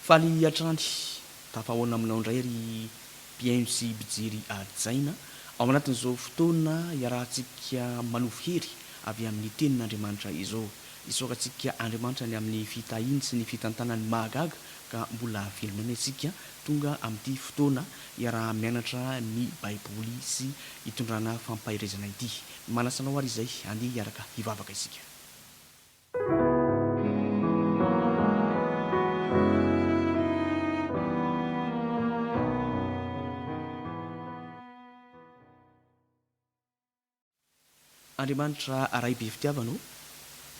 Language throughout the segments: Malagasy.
faly atrany tafahoana aminao indray ry mpiaino sy mpijery ajaina ao anatin'izao fotoana iarahantsika manovo hery avy amin'ny tenin'Andriamanitra izao isokantsika Andriamanitra ny amin'ny fitahiny sy ny fitantanany mahagaga ka mbola velomany antsika tonga amin'ity fotoana iaraha-mianatra ny baiboly sy hitondrana fampahirezana ity manasanao ary izay andeha hiaraka hivavaka isika. Andriamanitra ray be fitiavanao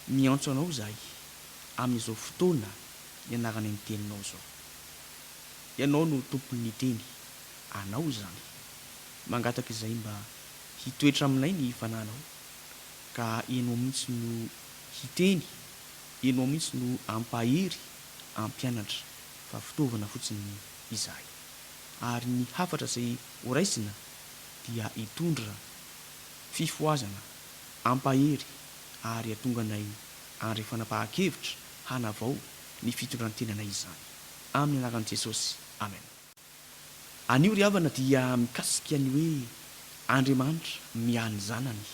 miantso anao zahay amin'izao fotoana ianarana ny teninao zao. Ianao no tompon'ny teny, anao zany mangataka izay mba hitoetra aminay ny fananao ka ianao mihitsy no hiteny, ianao mihitsy no ampahery, ampianatra fa fitaovana fotsiny izahay ary ny hafatra izay horaisina dia hitondra fifoazana, ampahery ary atonganay andry fanapahakevitra hanavao ny fitondrantenanay izany amin'ny anaran'i Jesosy, amen. Anio ry havana dia mikasika ny hoe Andriamanitra miany zanany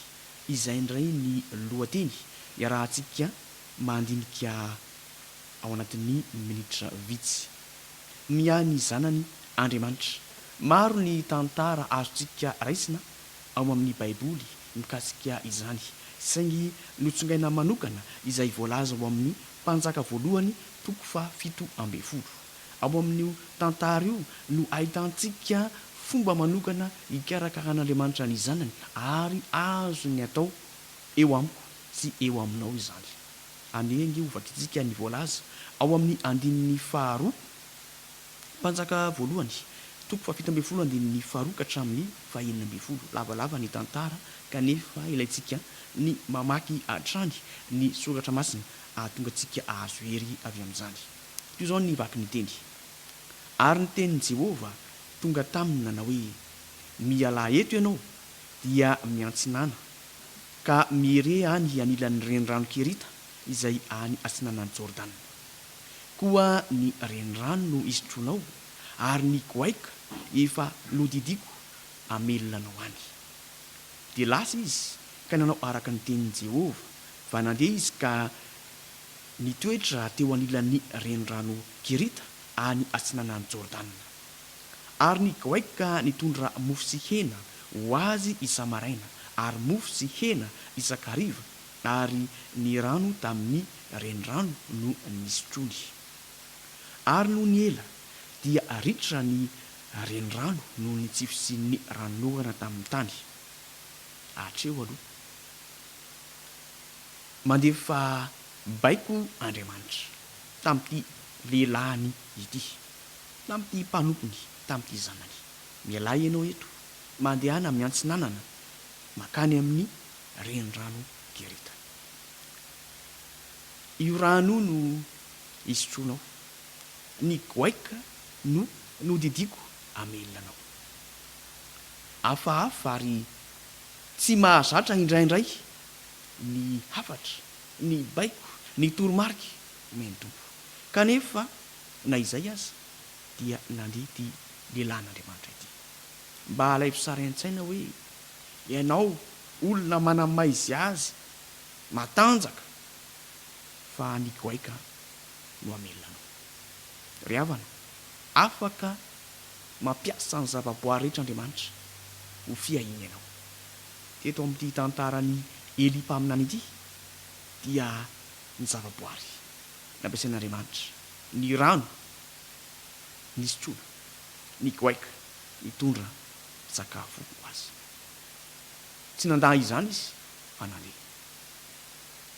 izay indray ny lohateny iarahantsika mandinika ao anatin'ny minitra vitsy. Miany zanany Andriamanitra, maro ny tantara azontsika raisina ao amin'ny baiboly mikasika izany saingy notsongaina manokana izay voalaza ao amin'ny mpanjaka voalohany 7:12 ao amin'io tantara io no ahitantsika fomba manokana hikarakaran'Andriamanitra ny zanany ary azo ny atao eo amiko sy eo aminao izany. Anengy ovakitsika ny voalaza ao amin'ny 2 mpanjaka voalohany 7:12 ka hatramin'ny 9 lavalava ny tantara kanefa ilaitsika ny mamaky hatrany ny soratra masina ahatonga antsika ahazo hery avy amin'izany. Io zao ny vaky ny teny. Ary ny tenin'i Jehovah tonga taminy nanao hoe miala eto ianao dia miantsinana ka mihere any anilan'ny renirano Kerita izay any atsinanan'i Jordana. Koa ny renirano no isotroanao ary ny goaika efa nodidiko amelinanao any. Dia lasa izy ka nanao araka ny tenin'i Jehovah fa nandeha izy ka nitoetra teo anilan'ny renirano Kerita any atsinanan'i Jordana. Ary ny goaika nitondra mofo sy hena ho azy isa-maraina ary mofo sy hena isan-kariva ary ny rano tamin'ny renirano no nisotrony. Ary no ny ela dia aritra ny renirano no ny tsifo sy ny ranonorana tamin'ny tany. Hatreo aloha mandefa baiko Andriamanitra tamin'ity lelahany ity, tamin'ity mpanompony, tamin'ity zanany. Mialay ianao eto mandehana miantsinanana makany amin'ny renirano Kerita. Io rano no isotronao, ny goaika no nodidiko amelinanao. Hafahafa ary tsy mahazatra indraindray ny hafatra, ny baiko, ny toromarika meny tompo. Kanefa na izay aza dia nandeha ty lehilahin'Andriamanitra ity mba halayvo sary an-tsaina hoe ianao olona manamaizy azy matanjaka fa ny goaika no amelinanao. Ry havana, afaka mampiasa ny zavaboary rehetra Andriamanitra ho fiahiny ianao. Teto amin'ity tantarany Eli mpaminany ity dia ny zavaboary nampiasain'Andriamanitra, ny rano ny sotroina, ny goaika nitondra sakafo ho azy. Tsy nandahy izany izy fa nandeha.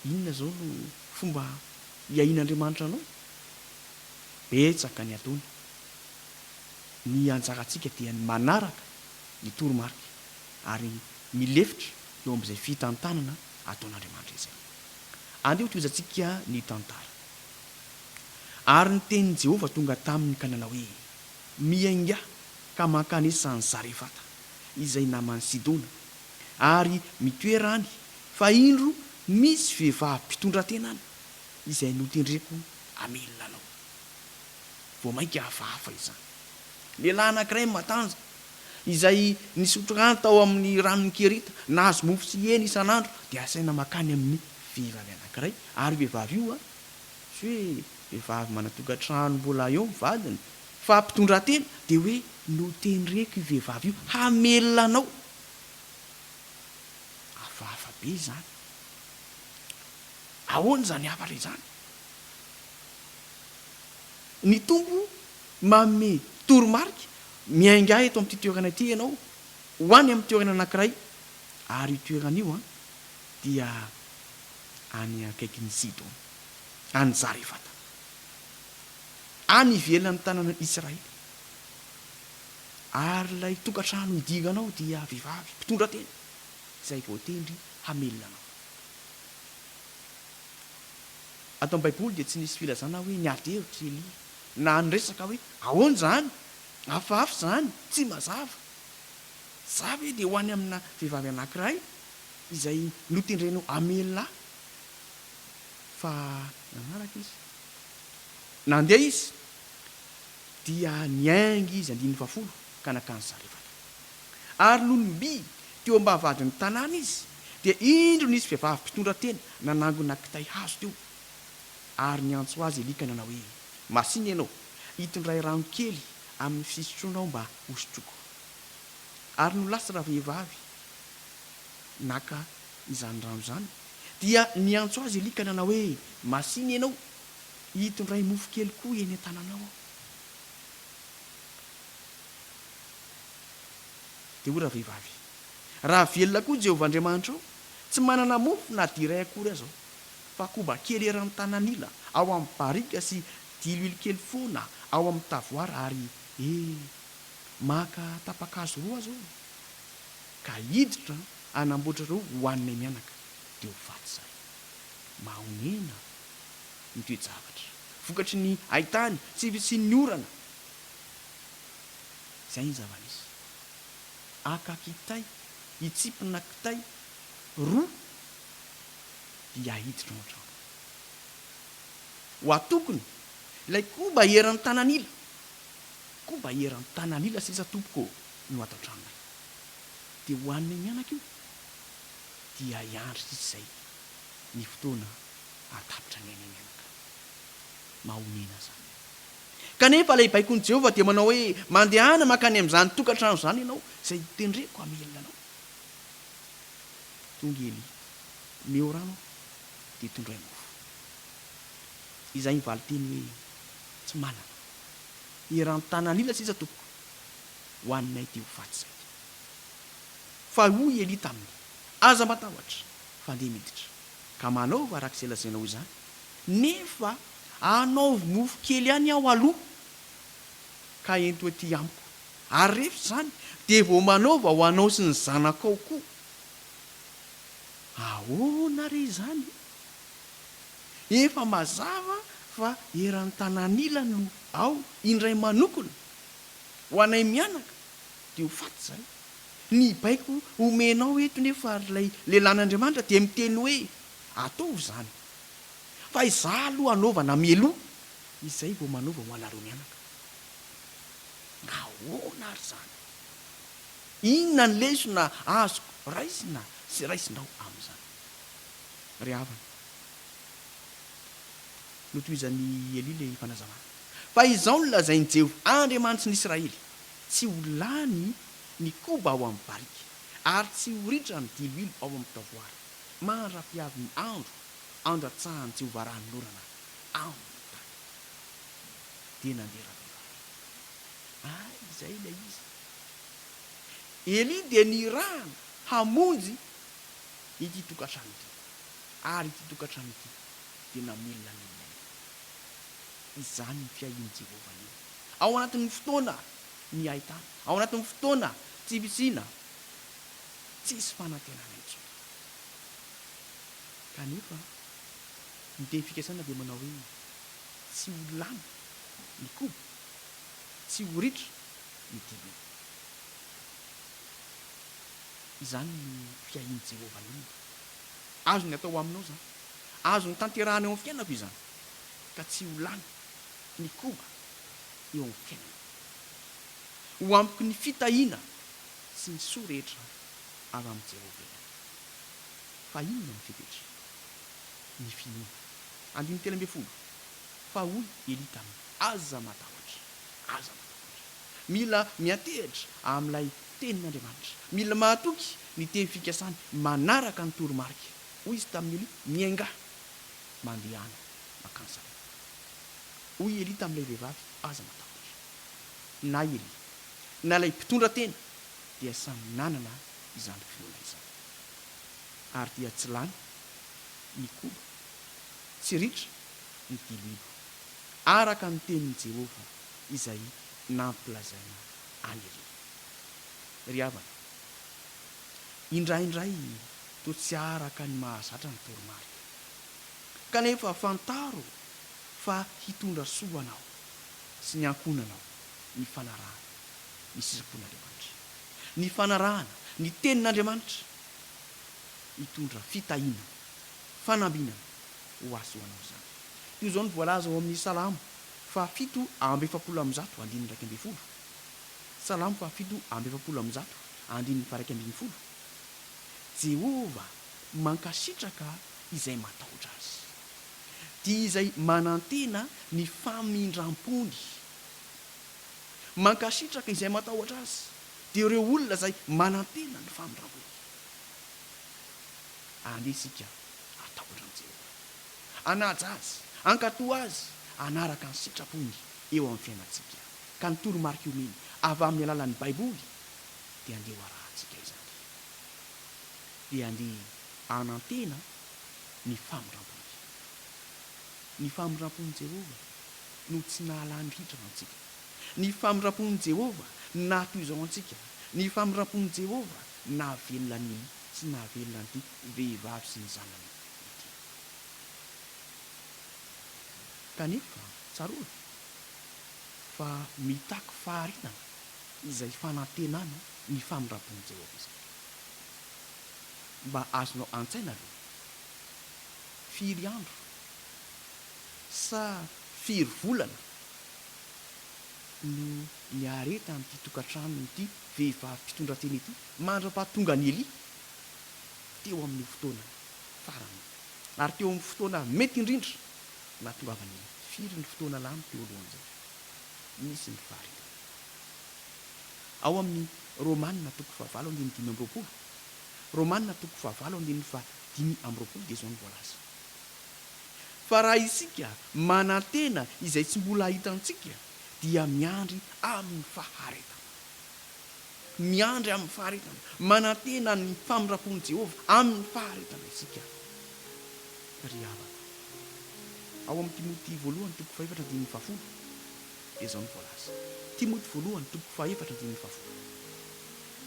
Inona zao no fomba hiahin'Andriamanitra anao? Betsaka ny ataony. Ny anjarantsika dia ny manaraka ny toromarika ary milefitra eo amin'izay fitantanana ataon'Andriamanitra izay. Andeha toizantsika ny tantara. Ary ny tenin'i Jehovah tonga taminy ka nanao hoe miainga ka mankanesa ny Zarefata izay namany Sidona ary mitoerany fa indro misy vehivavy mpitondra tenany izay notendreko amelinanao. vao mainka hafahafa izany. Lehilahy anankiray matanja izay nisotrano tao amin'ny ranon'ny kerita, nahazo mofo sy hena isan'andro, dia asaina makany amin'ny vehivavy anankiray. Ary vehivavy io a sy hoe vehivavy manatokantrano mbola eo mivadiny fa mpitondran-tena, dia hoe notenyreko io vehivavy io hamelona anao. Hafahafa be izany. Ahoana zany hafatra izany? Ny tompo manome toromarika, miainga eto amin'ity toerana ity ianao, ho any amin'ny toerana anankiray, ary io toerana io dia any akaikin'ny Sidona, any Zarefata, any ivelan'ny tanàna Israely. Ary ilay tokantrano hidiganao dia vehivavy mpitondran-tena izay voatendry hamelona anao. Ato amin'ny baiboly dia tsy nisy filazana hoe niady-hevitra Elia na nyresaka hoe ahoana zany, hafahafa zany, tsy mazava. Za hoe dia ho any amina vehivavy anankiray izay notendrenao hamelona, fa nanaraka izy. Nandeha izy dia niaingy izy 15 ka nakany Zarefata. Ary nolomby teo ambavadin'ny tanàna izy, dia indro nisy vehivavy mpitondran-tena nanangona kitay hazo teo, ary niantso azy Elia ka nanao hoe masiny ianao, hitondray rano kely amin'ny fisotronao mba hosotroko. Ary no lasa raha vehivavy naka izany rano zany, dia niantso azy Elia ka nanao hoe masiny ianao, hitondray mofo kely koa eny an-tanànao aho. Dia ho raha vehivavy, raha velona koa Jehovah Andriamanitra ao, tsy manana mofo na diray akory azy ao, fa koba kely eran'ny tanan'ila ao amin'ny barika sy diloilo kely foana ao amin'ny tavoara, ary maka tapakazo roa azy ao ka hiditra anamboatra reo hoanina mianaka, dia ho faty zay. Mahonena ny toe-javatra, vokatry ny haitany sy ny orana. Izay ny zava-misy. Aka kitay, hitsipina kitay roa, dia hiditra ao an-trano. Ho atokony ilay koba eran'ny tanan'ila, koba eran'ny tanan'ila sisa tompoko no atao tranonay. Dia hoanina mianaka io, dia hiandry izay ny fotoana atapitra ny aina mianaka. Mahonena zany. Kanefa ilay baikony Jehovah dia manao hoe mandehana makany amin'izany tokantrano zany ianao izay tendreko hamelona anao. Tonga Elia, meo rano dia tondray mofo. Izay ny valiteny hoe tsy manana, eran'ny tanan'ila sisa tompoko, hoaninay ty ho faty zay. Fa hoy Elia taminy, aza matahotra fa andeha miditra, ka manaova arak'izay lazainao izany, nefa anaovy mofo kely ihany aho aloha ka ento ety amiko, ary rehefa zany dia vao manaova ho anao sy ny zanakao koa. Ahoana re zany? Efa mazava fa eran'ny tanan'ila no ao indray manokona ho anay mianaka, dia ho faty zay. Ny baiko omenao eto nefa ilay lehilahin'Andriamanitra dia miteny hoe ataovy zany, fa izaho aloha anaovana mialoha, izay vao manaova ho anareo mianaka. Ahoana ary zany? Inona ny lesona azoko raisina sy raisinao amin'izany? Ry havana, notohizan'ny Elia ilay fanazavana, fa izao no lazain'i Jehovah Andriamanitry ny Israely, tsy ho lany ny koba ao amin'ny barika, ary tsy ho ritra ny diloilo ao amin'ny tavoara, mandrapiavy ny andro atsahan'ny Jehovah raha nolorana amin'ny tany. Dia nandeha raha izay ilay izy. Elia dia nirahana hamonjy ity tokantrano ity, ary ity tokantrano ity dia namelona ny olona. Izany ny fiain'ny Jehovah io. Ao anatin'ny fotoana ny haitana, ao anatin'ny fotoana tsy fisiana, tsisy fanantenana intsony. Kanefa ny teny fikasana dia manao hoe tsy ho lany ny koba, tsy ho ritra ny diloilo. Izany ny fiain'ny Jehovah io. Azo ny atao aminao zany, azo ny tanterahana eo amin'ny fiainako izany, ka tsy ho lany ny koba, eo amin'ny fiainana. Ho amiko ny fitahiana sy ny soa rehetra avy amin'ny Jehovah. Fa inona ny fepetra? Ny finoana. Andiny telo amby folo. Fa hoy Elia taminy, aza matahotra, aza matahotra. Mila miantehitra amin'ilay tenin'Andriamanitra. Mila mahatoky ny teny fikasany manaraka ny toromarika. Hoy izy tamin'ny Elia, miainga mandehana makansana. Hoy Elia tamin'ilay vehivavy, aza matahotra. Na Elia, na ilay mpitondra tena dia samy nanana izany finoana izany. Ary dia tsy lany ny koba, tsy ritra ny diloilo, araka ny tenin'i Jehovah izay nampilazaina any Elia. Ry havana, indraindray toa tsy araka ny mahazatra ny toromarika, kanefa fantaro fa hitondra soa anao sy ny ankonanao ny fanarahana ny sitrapon'Andriamanitra, ny fanarahana ny tenin'Andriamanitra hitondra fitahiana, fanambinana ho azy ho anao izany. Io zao ny voalaza ao amin'ny Salamo 7:100. Salamo 7:100. Jehovah mankasitraka izay matahotra azy, dia izay manantena ny famindram-pony. Mankasitraka izay matahotra azy, dia ireo olona izay manantena ny famindram-pony. Andesika atahotra amin'ny Jehovah, anaja azy, ankatoa azy, anaraka ny sitrapony eo amin'ny fiainantsika. Ka ny toromarika omeny avy amin'ny alalan'ny Baiboly dia andeha arahantsika izany, dia andeha anantena ny famindram-pony. Ny famindram-pony Jehovah no tsy nahalany ritrana antsika. Ny famindram-pony Jehovah natoizao antsika. Ny famindram-pony Jehovah nahavelona ny sy nahavelona an'ity vehivavy sy ny zanany ity. Kanefa tsaroana fa mitaky faharitana izay fanantenana ny famindram-pony Jehovah izay. Mba azonao antsaina aloha, firy andro sa firy volana no niareta amin'ity tokantrano ity vehivavy mpitondra teny ity mandra-pahatonga ny Elia teo amin'ny fotoana farany, ary teo amin'ny fotoana mety indrindra nahatongavany Elia. Firy ny fotoana lany teo alohan'izay? Misy ny faharitana. Ao amin'ny Romanina 5:5. Romanina 5:5 dia zao ny voalaza. Fa raha isika manantena izay tsy mbola hitantsika dia miandry amin'ny faharetana. Miandry amin'ny faharetana, manantena ny famindram-pony Jehovah amin'ny faharetana isika. Ry havana, ao amin'ny Timoty 1:4-10 dia zao ny voalaza. Timoty 1:4-10.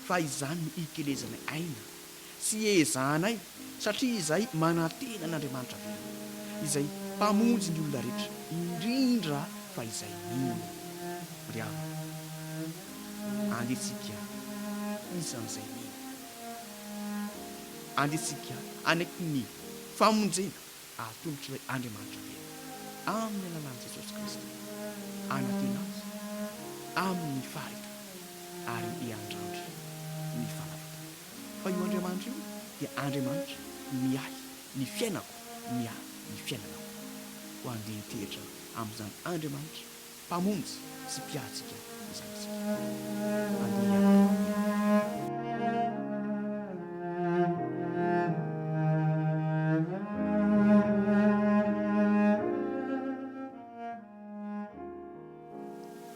Fa izany no ikelezana aina sy ezahanay satria izay manantena n'Andriamanitra velona, izay mpamonjy ny olona rehetra, indrindra fa izay mino. Ry havana, andetsika isan'izay mino, andetsika anaiky ny famonjena atolotr'ilay Andriamanitra velona amin'ny alalan'i Jesosy Kristy, anantena azy amin'ny faharetana ary iandrandry ny fanavotana. Fa io Andriamanitra io dia Andriamanitra miahy ny fiainako, miahy ny fiainanao. Ho andeha hitehitra amin'izany Andriamanitra mpamonjy sy mpiatsika izany isika. Andeha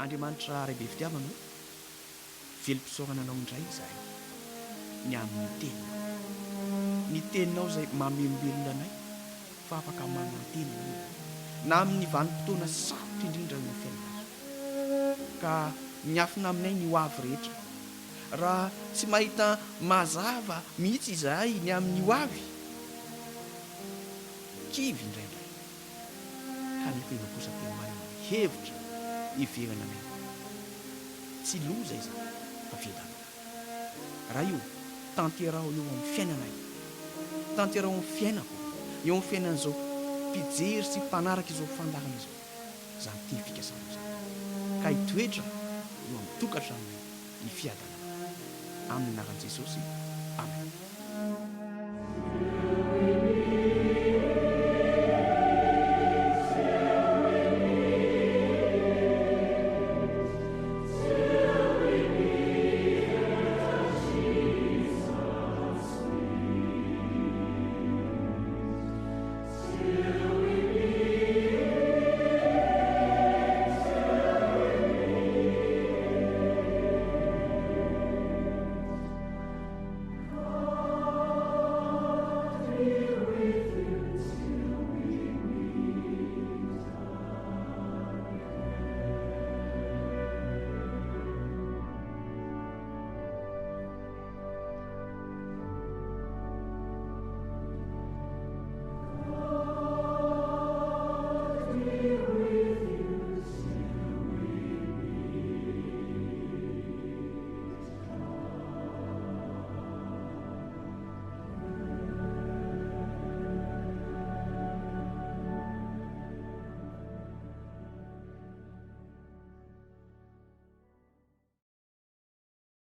Andriamanitra ray be fitiavana, velom-pisaorana anao indray izahay ny amin'ny teninao. Ny teninao izay mamembelona anay fa afaka manantena na amin'ny vanim-potoana sarotra indrindra ny fiainana azo. Ka miafina aminay ny ho avy rehetra. Raha tsy mahita mazava mihitsy izahay ny amin'ny ho avy, kivy indraindray. Kanefa ianao kosa tena manana hevitra hiverana anay. Tsy loza izany fa fiadanana. Raha io tanterao eo amin'ny fiainanay, tanterao amin'ny fiainako, eo amin'ny fiainan'izao mpijery sy mpanaraka izao fandarana izao, izany teny fikasana izany. ka hitoetra eo amin'ny tokantranony ny fiadanana amin'ny anaran'i Jesosy. Amen.